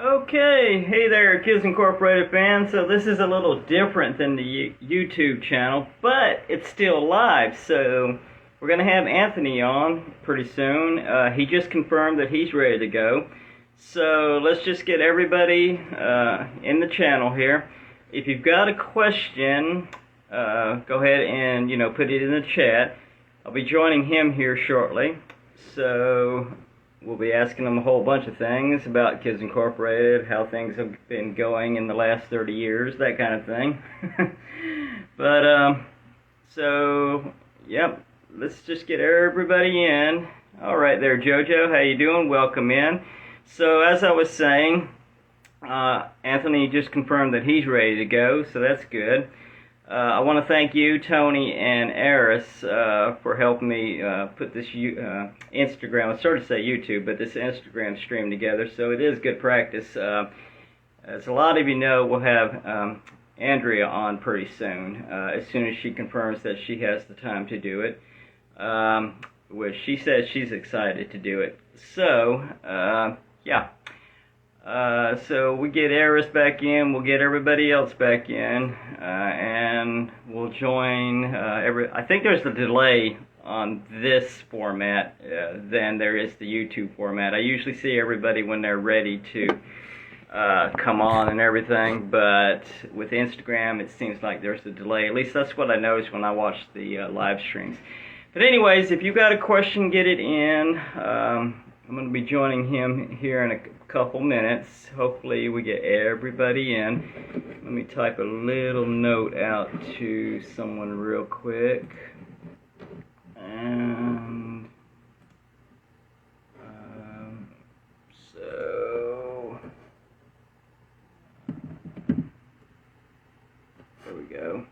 Okay, hey there, Kids Incorporated fans. So this is a little different than the YouTube channel, but it's still live. So we're gonna have Anthony on pretty soon. He just confirmed that he's ready to go. So let's just get everybody in the channel here. If you've got a question, go ahead and put it in the chat. I'll be joining him here shortly. So we'll be asking them a whole bunch of things about Kids Incorporated, how things have been going in the last 30 years, that kind of thing. But, yep, let's just get everybody in. All right there, JoJo, how you doing? Welcome in. So, as I was saying, Anthony just confirmed that he's ready to go, so that's good. I want to thank you, Tony and Eris, for helping me put this Instagram, I started to say YouTube, but this Instagram stream together, so it is good practice. As a lot of you know, we'll have Andrea on pretty soon, as soon as she confirms that she has the time to do it, which she says she's excited to do it. So, yeah. So we get Eris back in, we'll get everybody else back in, and we'll join I think there's a delay on this format than there is the YouTube format. I usually see everybody when they're ready to come on and everything, but with Instagram it seems like there's a delay. At least that's what I noticed when I watched the live streams. But anyways, if you've got a question, get it in. I'm going to be joining him here in a couple minutes. Hopefully we get everybody in. Let me type a little note out to someone real quick. And so there we go.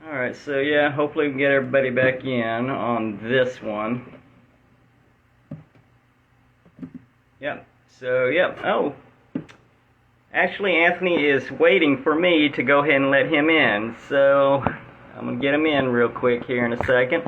Alright, so yeah, hopefully we can get everybody back in on this one. Yep. So, yep. Oh, actually, Anthony is waiting for me to go ahead and let him in. So, I'm going to get him in real quick here in a second.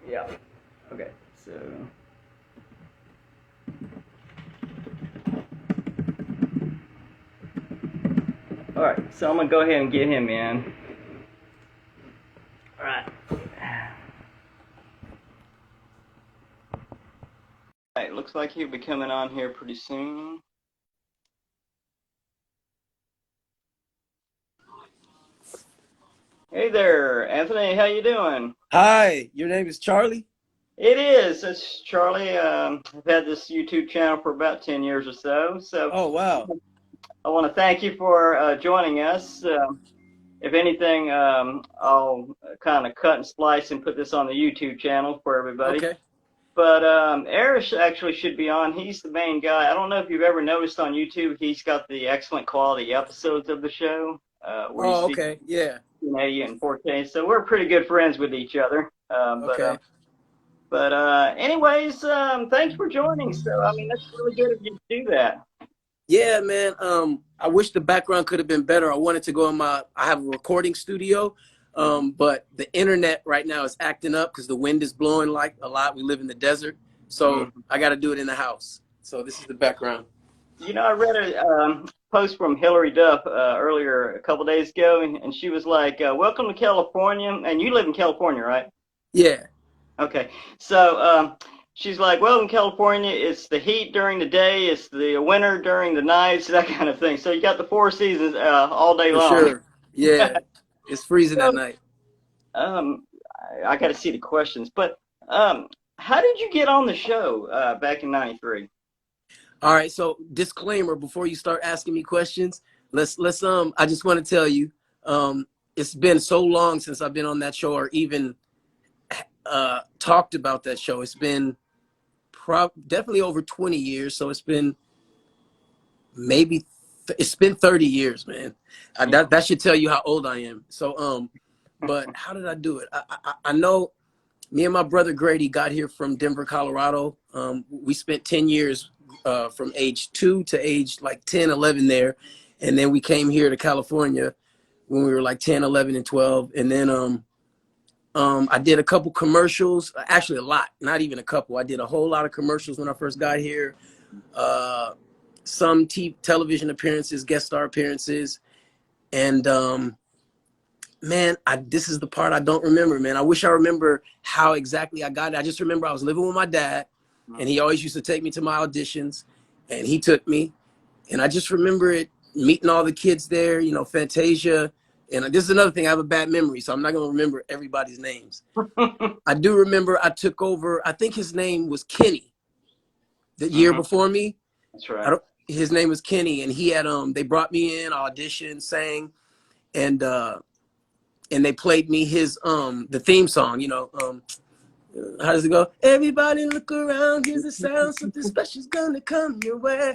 Yeah. Okay. So. Alright. So, I'm going to go ahead and get him in. Alright. Alright, looks like he'll be coming on here pretty soon. Hey there, Anthony, how you doing? Hi, your name is Charlie? It is. It's Charlie. I've had this YouTube channel for about 10 years or so. Oh, wow. I want to thank you for joining us. If anything, I'll kind of cut and splice and put this on the YouTube channel for everybody. Okay. But Eris actually should be on. He's the main guy. I don't know if you've ever noticed on YouTube, he's got the excellent quality episodes of the show. Where Oh, you see okay. Yeah. 1080 and 4K. So we're pretty good friends with each other. Okay. But anyways, thanks for joining. So, I mean, that's really good of you to do that. Yeah, man. I wish the background could have been better. I wanted to go in I have a recording studio, but the internet right now is acting up because the wind is blowing like a lot. We live in the desert. So I got to do it in the house. So this is the background. You know, I read a post from Hillary Duff earlier a couple days ago, and she was like, welcome to California. And you live in California, right? Yeah. Okay. So she's like, well, in California, it's the heat during the day, it's the winter during the nights, that kind of thing. So you got the four seasons all day long. For sure. Yeah. It's freezing at night. I got to see the questions. But how did you get on the show back in '93? All right, so disclaimer before you start asking me questions, let's I just want to tell you, it's been so long since I've been on that show or even talked about that show. It's been definitely over 20 years, so it's been it's been 30 years, man. That should tell you how old I am. So but how did I do it? I know me and my brother Grady got here from Denver, Colorado. We spent 10 years from age 2 to age like 10, 11 there. And then we came here to California when we were like 10, 11, and 12. And then I did a couple commercials, actually a lot, not even a couple. I did a whole lot of commercials when I first got here. Some television appearances, guest star appearances, and man, this is the part I don't remember, man. I wish I remember how exactly I got it. I just remember I was living with my dad, and he always used to take me to my auditions, and he took me, and I just remember it meeting all the kids there, you know, Fantasia. And this is another thing, I have a bad memory, so I'm not going to remember everybody's names. I do remember I took over, I think his name was Kenny, the year before me. That's right. His name was Kenny, and he had, they brought me in, auditioned, sang, and they played me his, the theme song, you know, how does it go? Everybody look around, here's the sound, something special's gonna come your way.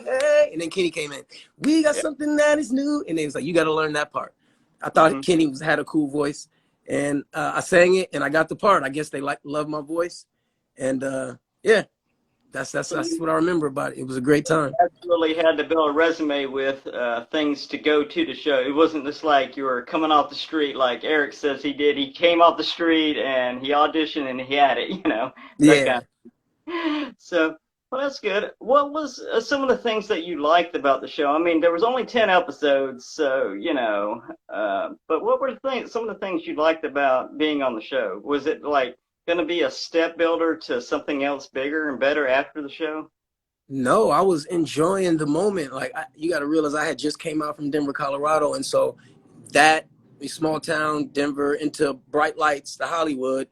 And then Kenny came in. We got something that is new. And they was like, you got to learn that part. I thought Kenny had a cool voice. And I sang it, and I got the part. I guess they loved my voice. And yeah, that's what I remember about it. It was a great time. Absolutely had to build a resume with things to go to the show. It wasn't just like you were coming off the street like Eric says he did. He came off the street and he auditioned and he had it, you know. Yeah. So, well, that's good. What was some of the things that you liked about the show? I mean, there was only 10 episodes, so, you know, but what were some of the things you liked about being on the show? Was it like going to be a step builder to something else bigger and better after the show? No, I was enjoying the moment. Like, you got to realize I had just came out from Denver, Colorado. And so that small town, Denver, into bright lights, to Hollywood,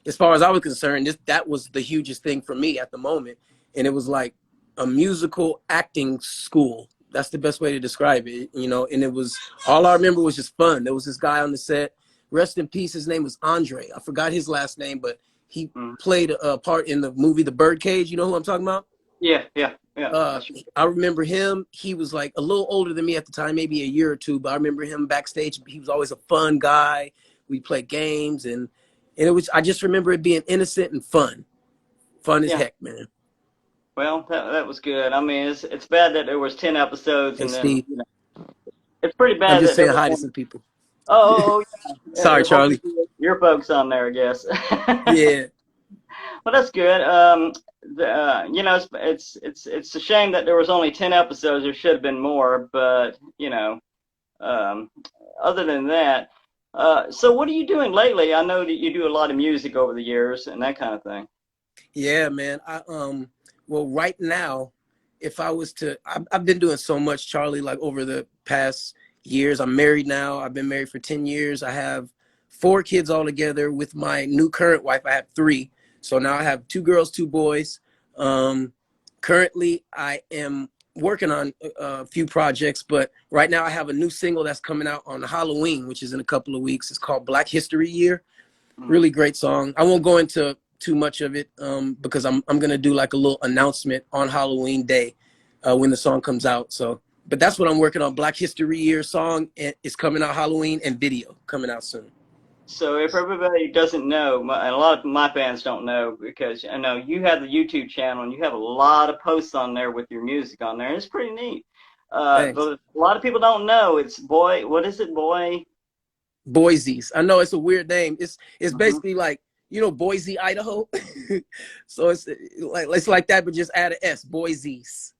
as far as I was concerned, that was the hugest thing for me at the moment. And it was like a musical acting school. That's the best way to describe it, you know. And it was, all I remember was just fun. There was this guy on the set, rest in peace, his name was Andre. I forgot his last name, but he played a part in the movie The Birdcage. You know who I'm talking about? Yeah. I remember him. He was like a little older than me at the time, maybe a year or two, but I remember him backstage. He was always a fun guy. We played games, and it was, I just remember it being innocent and fun as heck, man. Well, that was good. I mean, it's bad that there was 10 episodes, Hey, and then, Steve, you know, it's pretty bad. I'm just saying hi to some people. Oh, yeah. Sorry, Charlie. Your folks on there, I guess. Yeah. Well, that's good. You know, it's a shame that there was only 10 episodes. There should have been more, but you know, other than that, so what are you doing lately? I know that you do a lot of music over the years and that kind of thing. Yeah, man. Well, right now, if I was to, I've been doing so much, Charlie, like over the past years. I'm married now. I've been married for 10 years. I have 4 kids altogether. With my new current wife, I have 3. So now I have 2 girls, 2 boys. Currently, I am working on a few projects, but right now I have a new single that's coming out on Halloween, which is in a couple of weeks. It's called Black History Year. Really great song. I won't go into too much of it because I'm going to do like a little announcement on Halloween Day when the song comes out. So, but that's what I'm working on. Black History Year song is coming out Halloween, and video coming out soon. So if everybody doesn't know, and a lot of my fans don't know, because I know you have the YouTube channel and you have a lot of posts on there with your music on there. And it's pretty neat. But a lot of people don't know. It's what is it, Boise's. I know it's a weird name. It's basically like, you know, Boise, Idaho. So it's like that, but just add an S, Boise's.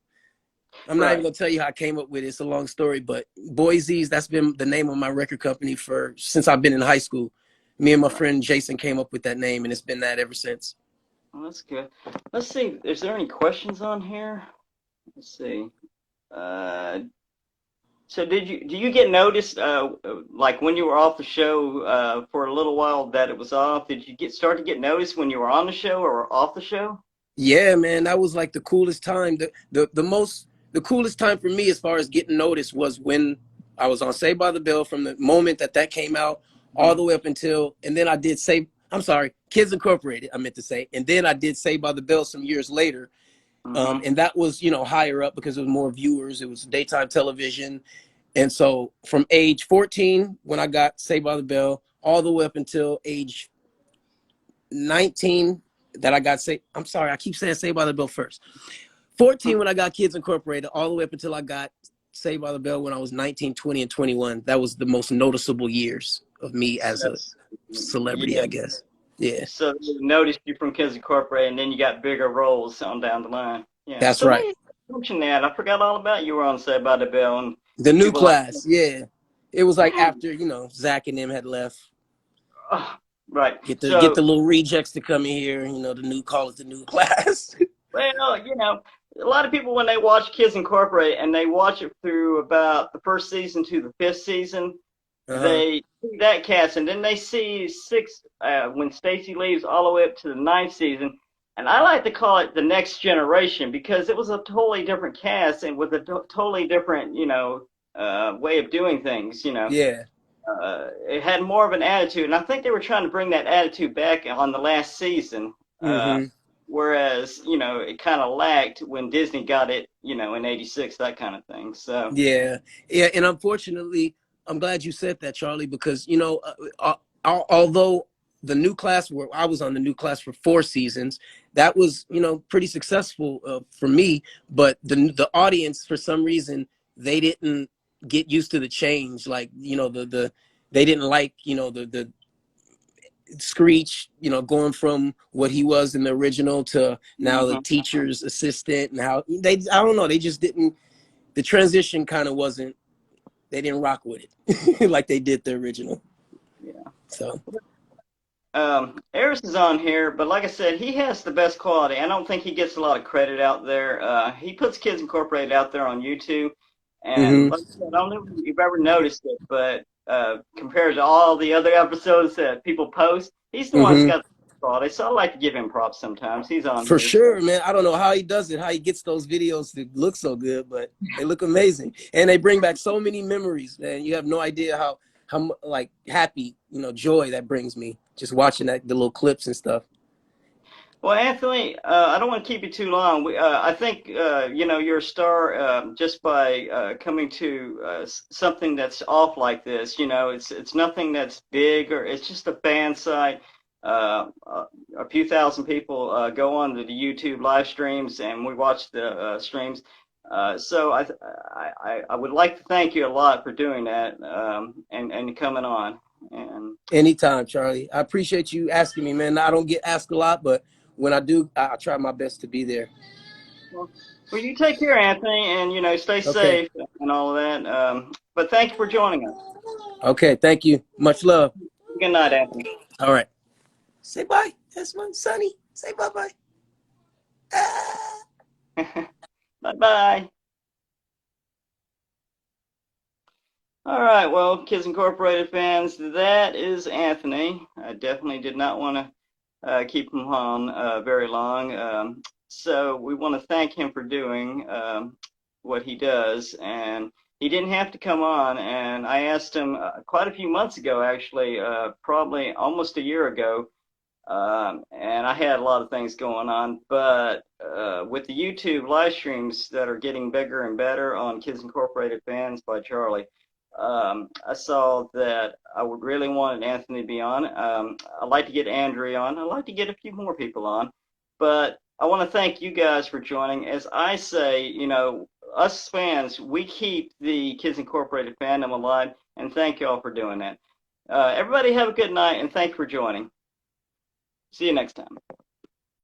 I'm not even gonna tell you how I came up with it. It's a long story, but Boise's, that's been the name of my record company since I've been in high school. Me and my friend Jason came up with that name, and it's been that ever since. Well, that's good. Let's see. Is there any questions on here? Let's see. So do you get noticed, like when you were off the show for a little while that it was off? Did you start to get noticed when you were on the show or off the show? Yeah, man, that was like the coolest time. The coolest time for me as far as getting noticed was when I was on Saved by the Bell, from the moment that came out all the way up until, and then I did Kids Incorporated, I meant to say. And then I did Saved by the Bell some years later. And that was, you know, higher up because it was more viewers. It was daytime television. And so from age 14, when I got Saved by the Bell, all the way up until age 19 that I got I'm sorry, I keep saying Saved by the Bell first. 14 when I got Kids Incorporated, all the way up until I got Saved by the Bell when I was 19, 20, and 21. That was the most noticeable years of me as celebrity, Yeah. I guess. Yeah, So they noticed you from Kids Incorporated, and then you got bigger roles on down the line. Yeah. that's So let right. me mention that. I forgot all about you were on Saved by the Bell, and The new people like, class, yeah. It was like after, you know, Zach and them had left. oh, right. Get So, the little rejects to come in here, you know, the new call it the new class. well, a lot of people when they watch Kids Incorporated and they watch it through about the first season to the fifth season, Uh-huh. they see that cast, and then they see six when Stacy leaves all the way up to the ninth season. And I like to call it the next generation because it was a totally different cast and with a totally different, way of doing things. Yeah. It had more of an attitude, and I think they were trying to bring that attitude back on the last season. Mm-hmm. Whereas, it kind of lacked when Disney got it, in '86, that kind of thing. So, Yeah. Yeah. And unfortunately, I'm glad you said that, Charlie, because, you know, although the new class where I was on the new class for 4 seasons, that was, you know, pretty successful for me. But the audience, for some reason, they didn't get used to the change. Like, you know, they didn't like, you know, the Screech, you know, going from what he was in the original to now the mhm. teacher's assistant, and how I don't know, they just didn't, the transition kind of wasn't, they didn't rock with it like they did the original. Yeah. So Eris is on here, but like I said, he has the best quality. I don't think he gets a lot of credit out there. He puts Kids Incorporated out there on YouTube, and hmm like I said, I don't know if you've ever noticed it, but compared to all the other episodes that people post, he's the one that's hmm got the best quality. So I like to give him props sometimes. He's on for here, so. sure, man. I don't know how he does it, how he gets those videos to look so good, but they look amazing, and they bring back so many memories, man. You have no idea how like happy, you know, joy that brings me just watching the little clips and stuff. Well, Anthony, I don't want to keep you too long. I think you're a star just by coming to something that's off like this. It's nothing that's big, or it's just a fan site. A few thousand people go on to the YouTube live streams, and we watch the streams. So I would like to thank you a lot for doing that and coming on. And Anytime, Charlie. I appreciate you asking me, man. I don't get asked a lot, but when I do, I try my best to be there. Well, you take care, Anthony, and stay Okay. safe and all of that. But thank you for joining us. Okay. Thank you. Much love. Good night, Anthony. All right. Say bye. That's my Sonny. Say bye bye. Ah. Bye bye. All right, well, Kids Incorporated fans, that is Anthony. I definitely did not want to keep him on very long. So we want to thank him for doing what he does. And he didn't have to come on. And I asked him quite a few months ago, actually, probably almost a year ago. And I had a lot of things going on. But with the YouTube live streams that are getting bigger and better on Kids Incorporated Fans by Charlie, I saw that I would really want Anthony to be on. I'd like to get Andrea on. I'd like to get a few more people on. But I want to thank you guys for joining. As I say, us fans, we keep the Kids Incorporated fandom alive, and thank you all for doing that. Everybody have a good night, and thank you for joining. See you next time.